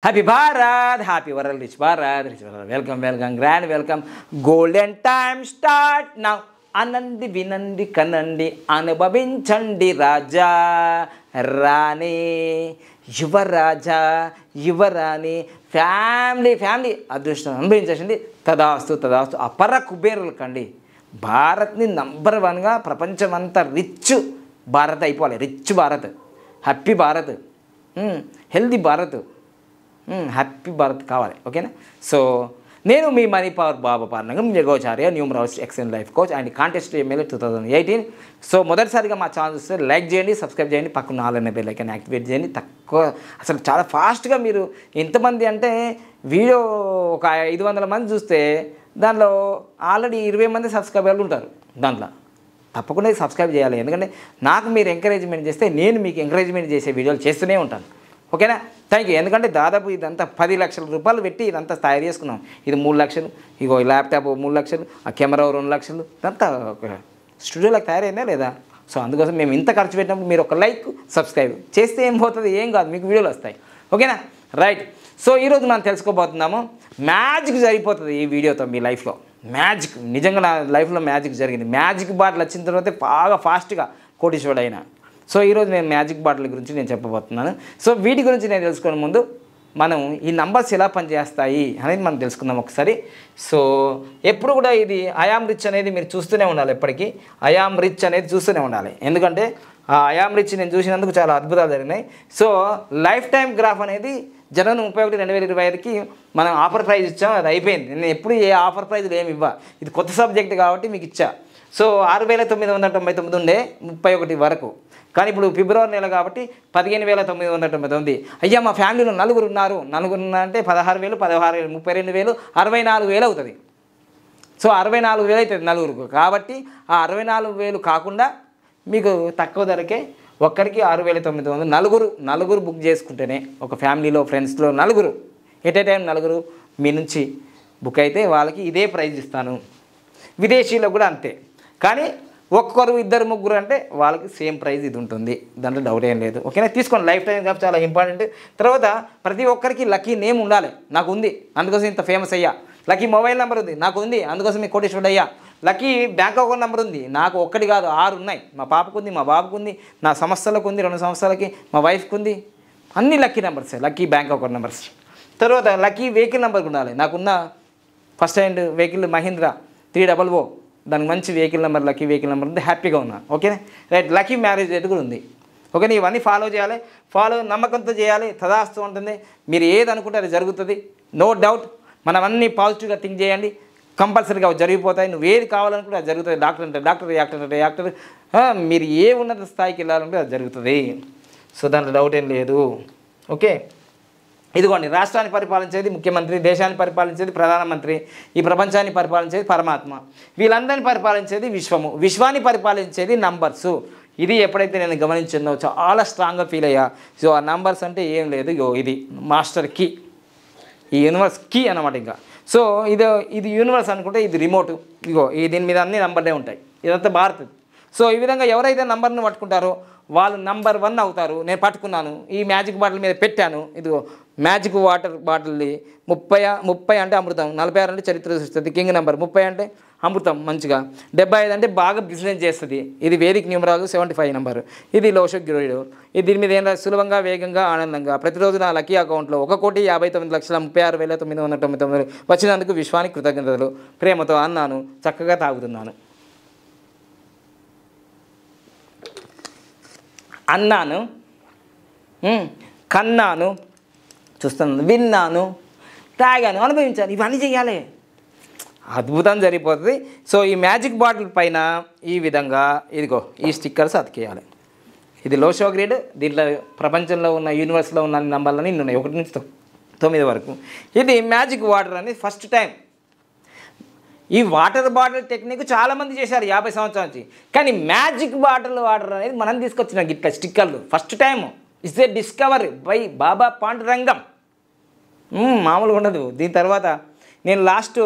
Happy Bharat, happy world, rich Bharat, rich Bharat. Welcome, welcome, grand welcome. Golden time start now. Anandi vinandi kanandi anubhavinchandi raja rani యువరాజా యువరాణి family అదృష్టం అనుభవించండి. తదాస్తు అపర కుబేరులు కండి. భారత్ని number 1గా ప్రపంచమంతా రిచ్ భారత్ అయిపోవాలి. Rich Bharat, happy Bharat, healthy Bharat, happy Bharat కావాలి. ఓకేనా? సో నేను మీ మనీ పవర్ బాబా పార్నగం జగోచార్య, numerologist, excellent life coach and contest MLA 2018. So మొదటిసారిగా మా ఛానల్ చూస్తే లైక్ చేయండి, సబ్స్క్రైబ్ చేయండి, పక్కన ఆల్ బెల్ ఐకాన్ యాక్టివేట్ చేయండి. తక్కువ అసలు చాలా ఫాస్ట్గా మీరు ఎంతమంది అంటే వీడియో ఒక 500 మంది చూస్తే దాంట్లో ఆల్రెడీ 20 మంది సబ్స్క్రైబర్లు ఉంటారు. దాంట్లో తప్పకుండా సబ్స్క్రైబ్ చేయాలి. ఎందుకంటే నాకు మీరు ఎంకరేజ్మెంట్ చేస్తే నేను మీకు ఎంకరేజ్మెంట్ చేసే వీడియోలు చేస్తూనే ఉంటాను. ఓకేనా? Thank you. ఎందుకంటే దాదాపు ఇదంతా 10 లక్షల రూపాయలు పెట్టి ఇదంతా తయారు చేసుకున్నాం. ఇది 3 లక్షలు, ఇగో ఈ ల్యాప్టాప్ 3 లక్షలు, ఆ కెమెరా 2 లక్షలు, ఇదంతా ఒక స్టూడియోలకు తయారైందా లేదా? సో అందుకోసం మేము ఇంత ఖర్చు పెట్టినప్పుడు మీరు ఒక లైక్ సబ్స్క్రైబ్ చేస్తే ఏం పోతుంది? ఏం కాదు, మీకు వీడియోలు వస్తాయి. ఓకేనా? రైట్. సో ఈరోజు మనం తెలుసుకోబోతున్నాము, మ్యాజిక్ జరిగిపోతుంది ఈ వీడియోతో మీ లైఫ్లో. మ్యాజిక్, నిజంగా నా లైఫ్లో మ్యాజిక్ జరిగింది. మ్యాజిక్ బాటిల్ వచ్చిన తర్వాత బాగా ఫాస్ట్గా కోటీశ్వరుడు అయినా. సో ఈరోజు నేను మ్యాజిక్ బాటిల్ గురించి నేను చెప్పబోతున్నాను. సో వీటి గురించి నేను తెలుసుకునే ముందు మనం ఈ నంబర్స్ ఎలా పనిచేస్తాయి అనేది మనం తెలుసుకుందాం ఒకసారి. సో ఎప్పుడు కూడా ఇది ఐఆమ్ రిచ్ అనేది మీరు చూస్తూనే ఉండాలి. ఎప్పటికీ ఐఆమ్ రిచ్ అనేది చూస్తూనే ఉండాలి. ఎందుకంటే ఆ ఐఆమ్ రిచ్ నేను చూసినందుకు చాలా అద్భుతాలు జరిగినాయి. సో లైఫ్ టైం గ్రాఫ్ అనేది జనవరి 31, 2025కి మనం ఆఫర్ ప్రైజ్ ఇచ్చాం. అది అయిపోయింది. నేను ఎప్పుడు ఏ ఆఫర్ ప్రైజ్లు ఏమి ఇవ్వ, ఇది కొత్త సబ్జెక్ట్ కాబట్టి మీకు ఇచ్చా. సో 6,999 ఉండే 31 వరకు. కానీ ఇప్పుడు ఫిబ్రవరి నెల కాబట్టి 15,999. అయ్యా మా ఫ్యామిలీలో నలుగురు ఉన్నారు అంటే 16,000, 16,000, 32,000, 64,000 అవుతుంది. సో 64,000 అవుతుంది నలుగురికి. కాబట్టి ఆ 64,000 కాకుండా మీకు తక్కువ ధరకే ఒక్కరికి 6,900. నలుగురు బుక్ చేసుకుంటేనే ఒక ఫ్యామిలీలో ఫ్రెండ్స్లో నలుగురు ఎట్ ఏ టైం నలుగురు మీ నుంచి బుక్ అయితే వాళ్ళకి ఇదే ప్రైజ్ ఇస్తాను. విదేశీలో కూడా అంతే. కానీ ఒక్కరు ఇద్దరు ముగ్గురు అంటే వాళ్ళకి సేమ్ ప్రైజ్ ఇది ఉంటుంది. దాంట్లో డౌట్ ఏం లేదు. ఓకేనా? తీసుకోండి. లైఫ్ టైం కాబట్టి చాలా ఇంపార్టెంట్. తర్వాత ప్రతి ఒక్కరికి లక్కీ నేమ్ ఉండాలి. నాకు ఉంది, అందుకోసం ఇంత ఫేమస్ అయ్యా. లక్కీ మొబైల్ నెంబర్ ఉంది, నాకు ఉంది, అందుకోసం మీ కోటీశ్వరుడు అయ్యా. లక్కీ బ్యాంక్ అకౌంట్ నెంబర్ ఉంది, నాకు ఒక్కటి కాదు 6 ఉన్నాయి. మా పాపకు ఉంది, మా బాబుకు ఉంది, నా సంస్థలకు ఉంది, 2 సంవత్సరాలకి మా వైఫ్కి ఉంది. అన్ని lucky numbers, lucky bank account numbers. తర్వాత లక్కీ వెహికల్ నెంబర్ ఉండాలి. నాకున్న ఫస్ట్ హ్యాండ్ వెహికల్ మహీంద్రా 300, దానికి మంచి vehicle number, lucky vehicle number ఉంది, హ్యాపీగా ఉన్నా. ఓకేనా? రైట్. లక్కీ మ్యారేజ్ డేట్ కూడా ఉంది. ఓకేనా? ఇవన్నీ ఫాలో చేయాలి. నమ్మకంతో చేయాలి. తదాస్తు ఉంటుంది. మీరు ఏది అనుకుంటే అది జరుగుతుంది. No doubt. మనం అన్నీ పాజిటివ్గా థింక్ చేయండి. కంపల్సరీగా జరిగిపోతాయి. నువ్వు ఏది కావాలనుకుంటే అది జరుగుతుంది. డాక్టర్ అంటే డాక్టర్, యాక్టర్ అంటే యాక్టర్, మీరు ఏ ఉన్నత స్థాయికి వెళ్ళాలంటే అది జరుగుతుంది. సో దాంట్లో డౌట్ ఏం లేదు. ఓకే? ఇదిగోండి, రాష్ట్రాన్ని పరిపాలించేది ముఖ్యమంత్రి, దేశాన్ని పరిపాలించేది ప్రధానమంత్రి, ఈ ప్రపంచాన్ని పరిపాలించేది పరమాత్మ, వీళ్ళందరినీ పరిపాలించేది విశ్వము, విశ్వాన్ని పరిపాలించేది నంబర్సు. ఇది ఎప్పుడైతే నేను గమనించిందో చాలా స్ట్రాంగ్గా ఫీల్ అయ్యా. సో ఆ నంబర్స్ అంటే ఏం లేదు, ఇది మాస్టర్ కీ, ఈ యూనివర్స్ కీ అన్నమాట. ఇంకా సో ఇది యూనివర్స్ అనుకుంటే ఇది రిమోట్. దీని మీద అన్ని నంబర్లే ఉంటాయి. ఇదంతా భారత్. సో ఈ విధంగా ఎవరైతే నంబర్ని పట్టుకుంటారో వాళ్ళు నంబర్ 1 అవుతారు. నేను పట్టుకున్నాను, ఈ మ్యాజిక్ బాటిల్ మీద పెట్టాను. ఇదిగో మ్యాజిక్ వాటర్ బాటిల్ది 30 అంటే అమృతం, 46 అంటే చరిత్ర సృష్టిస్తుంది, కింగ్ నెంబర్ 30 అంటే అమృతం మంచిగా, 75 అంటే బాగా బిజినెస్ చేస్తుంది. ఇది వేదిక్ న్యూమరాలజీ 75 నెంబర్. ఇది లోషగ్రీడు. ఇది దీని మీద ఏం సులభంగా, వేగంగా, ఆనందంగా ప్రతిరోజు నా లక్కీ అకౌంట్లో 1,59,36,999 వచ్చినందుకు విశ్వానికి కృతజ్ఞతలు, ప్రేమతో అన్నాను, చక్కగా తాగుతున్నాను. అన్నాను, కన్నాను, చూస్తున్నాను, విన్నాను, తాగాను, అనుభవించాను. ఇవన్నీ చేయాలి. అద్భుతం జరిగిపోతుంది. సో ఈ మ్యాజిక్ బాటిల్ పైన ఈ విధంగా ఇదిగో ఈ స్టిక్కర్స్ అతికేయాలి. ఇది లో షో గ్రేడ్. దీంట్లో ప్రపంచంలో ఉన్న యూనివర్స్లో ఉన్న నంబర్లని ఇన్ని ఉన్నాయి, 1 నుంచి 9 వరకు. ఇది మ్యాజిక్ వాటర్ అనేది ఫస్ట్ టైం. ఈ వాటర్ బాటిల్ టెక్నిక్ చాలామంది చేశారు 50 సంవత్సరాల నుంచి. కానీ మ్యాజిక్ బాటిల్ వాటర్ అనేది మనం తీసుకొచ్చిన గిట్ల స్టిక్కర్లు first time. It's a discovery by Baba Pandurangam. మామూలుగా ఉండదు. దీని తర్వాత నేను లాస్ట్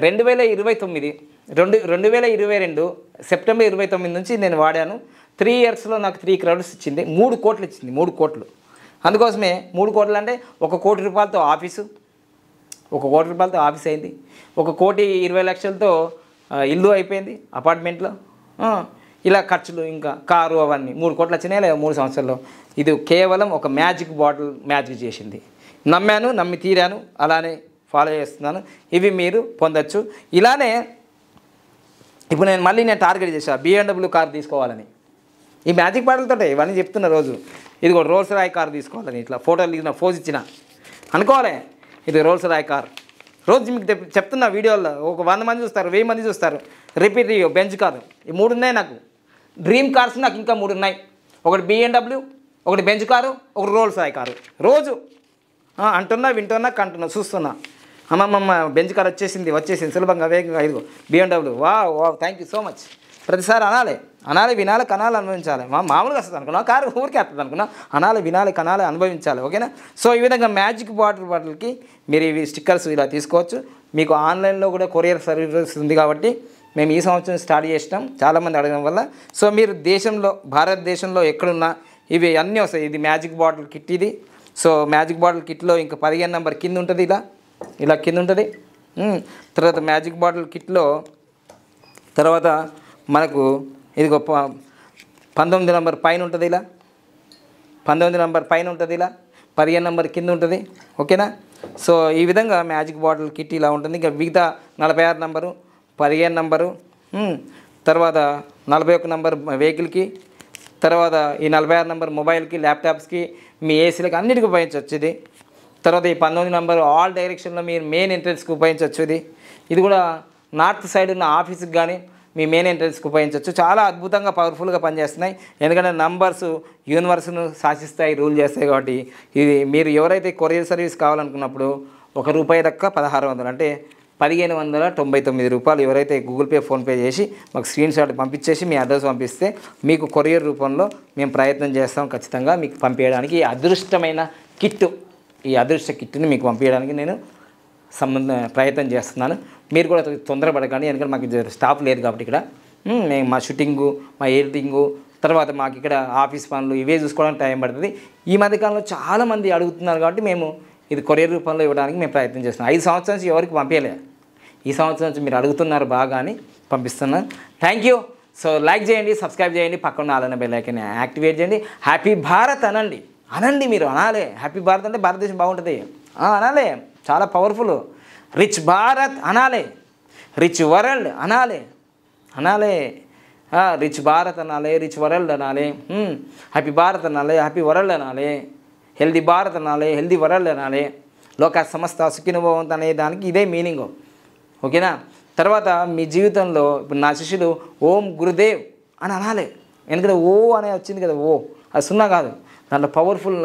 2022 సెప్టెంబర్ 29 నుంచి నేను వాడాను. 3 ఇయర్స్లో నాకు 3 crores ఇచ్చింది. 3 కోట్లు ఇచ్చింది. 3 కోట్లు. అందుకోసమే 3 కోట్లు అంటే 1 కోటి రూపాయలతో ఆఫీసు, 1 కోటి రూపాయలతో ఆఫీస్ అయింది, 1,20,00,000తో ఇల్లు అయిపోయింది అపార్ట్మెంట్లో. ఇలా ఖర్చులు ఇంకా కారు అవన్నీ 3 కోట్లు వచ్చినాయి లేదా 3 సంవత్సరాల్లో. ఇది కేవలం ఒక మ్యాజిక్ బాటిల్ మ్యాజిక్ చేసింది. నమ్మాను, నమ్మి తీరాను, అలానే ఫాలో చేస్తున్నాను. ఇవి మీరు పొందొచ్చు. ఇలానే ఇప్పుడు నేను టార్గెట్ చేశాను BMW కార్ తీసుకోవాలని. ఈ మ్యాజిక్ బాటిల్తో ఇవన్నీ చెప్తున్న రోజు ఇది కూడా రోల్స్ రాయ్ కార్ తీసుకోవాలని ఇట్లా ఫోటోలు దిగిన ఫోజ్ ఇచ్చిన అనుకోవాలి. ఇది రోల్స్ రాయ్ కార్ రోజు మీకు చెప్తున్న వీడియోల్లో ఒక 100 మంది చూస్తారు, 1000 మంది చూస్తారు. రిపీట్ బెంచ్ కారు, ఈ 3 ఉన్నాయి నాకు. డ్రీమ్ కార్స్ నాకు ఇంకా 3 ఉన్నాయి. ఒకటి BMW, ఒకటి బెంచ్ కారు, ఒకటి రోల్స్ రాయ్ కారు. రోజు అంటున్నా, వింటున్నా, కంటున్నా, చూస్తున్నా. అమ్మమ్మ బెంచ్ కార్ వచ్చేసింది సులభంగా, వేగంగా. ఇదిగో BMW. వా థ్యాంక్ యూ సో మచ్. ప్రతిసారి అనాలి, వినాలి, కనాలి, అనుభవించాలి. మామూలుగా వస్తుంది అనుకున్నా, కారు ఊరికే వస్తుంది అనుకున్నా, అనాలి, వినాలి, కనాలి, అనుభవించాలి. ఓకేనా? సో ఈ విధంగా మ్యాజిక్ బాటిల్కి మీరు ఇవి స్టిక్కర్స్ ఇలా తీసుకోవచ్చు. మీకు ఆన్లైన్లో కూడా కొరియర్ సర్వీసెస్ ఉంది కాబట్టి మేము ఈ సంవత్సరం స్టార్ట్ చేసినాం, చాలామంది అడగడం వల్ల. సో మీరు భారతదేశంలో ఎక్కడున్నా ఇవి అన్నీ వస్తాయి. ఇది మ్యాజిక్ బాటిల్ కిట్ ఇది. సో మ్యాజిక్ బాటిల్ కిట్లో ఇంకా 15 నెంబర్ కింద ఉంటుంది, ఇలా కింద ఉంటుంది. తర్వాత మ్యాజిక్ బాటిల్ కిట్లో తర్వాత మనకు ఇది 19 నెంబర్ పైన ఉంటుంది, ఇలా 19 నెంబర్ పైన ఉంటుంది, ఇలా 15 నెంబర్ కింద ఉంటుంది. ఓకేనా? సో ఈ విధంగా మ్యాజిక్ బాటిల్ కిట్ ఇలా ఉంటుంది. ఇంకా మిగతా 46 నెంబరు, 15 నెంబరు, తర్వాత 41 నెంబర్ వెహికల్కి, తర్వాత ఈ 46 నెంబర్ మొబైల్కి, ల్యాప్టాప్స్కి, మీ ఏసీలకి అన్నిటికీ ఉపయోగించవచ్చు ఇది. తర్వాత ఈ 19 నెంబర్ ఆల్ డైరెక్షన్లో మీరు మెయిన్ ఎంట్రెన్స్కి ఉపయోగించవచ్చు ఇది కూడా నార్త్ సైడ్ ఉన్న ఆఫీస్కి కానీ మీ మెయిన్ ఎంట్రెన్స్కి ఉపయోగించవచ్చు. చాలా అద్భుతంగా పవర్ఫుల్గా పనిచేస్తున్నాయి. ఎందుకంటే నంబర్స్ యూనివర్స్ను శాసిస్తాయి, రూల్ చేస్తాయి. కాబట్టి ఇది మీరు ఎవరైతే కొరియర్ సర్వీస్ కావాలనుకున్నప్పుడు ₹1 దక్క 1600 అంటే ₹1599 ఎవరైతే గూగుల్ పే, ఫోన్పే చేసి మాకు స్క్రీన్ షాట్ పంపించేసి మీ అడ్రస్ పంపిస్తే మీకు కొరియర్ రూపంలో మేము ప్రయత్నం చేస్తాం ఖచ్చితంగా మీకు పంపించడానికి. ఈ అదృష్టమైన కిట్టు, ఈ అదృష్ట కిట్ని మీకు పంపించడానికి నేను ప్రయత్నం చేస్తున్నాను. మీరు కూడా తొందరపడకండి, ఎందుకంటే మాకు స్టాఫ్ లేదు కాబట్టి ఇక్కడ మేము మా షూటింగు, మా ఎడిటింగు, తర్వాత మాకు ఇక్కడ ఆఫీస్ పనులు ఇవే చూసుకోవడానికి టైం పడుతుంది. ఈ మధ్యకాలంలో చాలామంది అడుగుతున్నారు కాబట్టి మేము ఇది కొరియర్ రూపంలో ఇవ్వడానికి మేము ప్రయత్నం చేస్తున్నాం. 5 సంవత్సరాల నుంచి ఎవరికి పంపించలేదు, ఈ సంవత్సరం నుంచి మీరు అడుగుతున్నారు బాగా అని పంపిస్తున్నాను. Thank you. సో లైక్ చేయండి, సబ్స్క్రైబ్ చేయండి, పక్కన ఆల్ బెల్ ఐకాన్ యాక్టివేట్ చేయండి. హ్యాపీ భారత్ అనండి మీరు అనాలే. హ్యాపీ భారత్ అంటే భారతదేశం బాగుంటుంది అనాలే, చాలా పవర్ఫుల్. రిచ్ భారత్ అనాలే, రిచ్ వరల్డ్ అనాలే, రిచ్ భారత్ అనాలే, రిచ్ వరల్డ్ అనాలే, హ్యాపీ భారత్ అనాలే, హ్యాపీ వరల్డ్ అనాలే, హెల్దీ భారత్ అనాలే, హెల్దీ వరల్డ్ అనాలే, లోక సమస్త సుఖినుభవంత్ అనే దానికి ఇదే మీనింగ్. ఓకేనా? తర్వాత మీ జీవితంలో ఇప్పుడు నా శిష్యులు ఓం గురుదేవ్ అని అనాలి. ఎందుకంటే ఓ అనే వచ్చింది కదా, అది 0 కాదు, దాంట్లో పవర్ఫుల్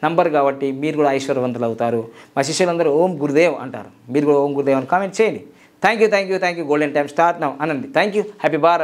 నంబర్ కాబట్టి మీరు కూడా ఐశ్వర్యవంతులు అవుతారు. మా శిష్యులందరూ ఓం గురుదేవ్ అంటారు, మీరు కూడా ఓం గురుదేవ్ అని కామెంట్ చేయండి. Thank you. Golden time start now అనండి. Thank you. హ్యాపీ భారత్.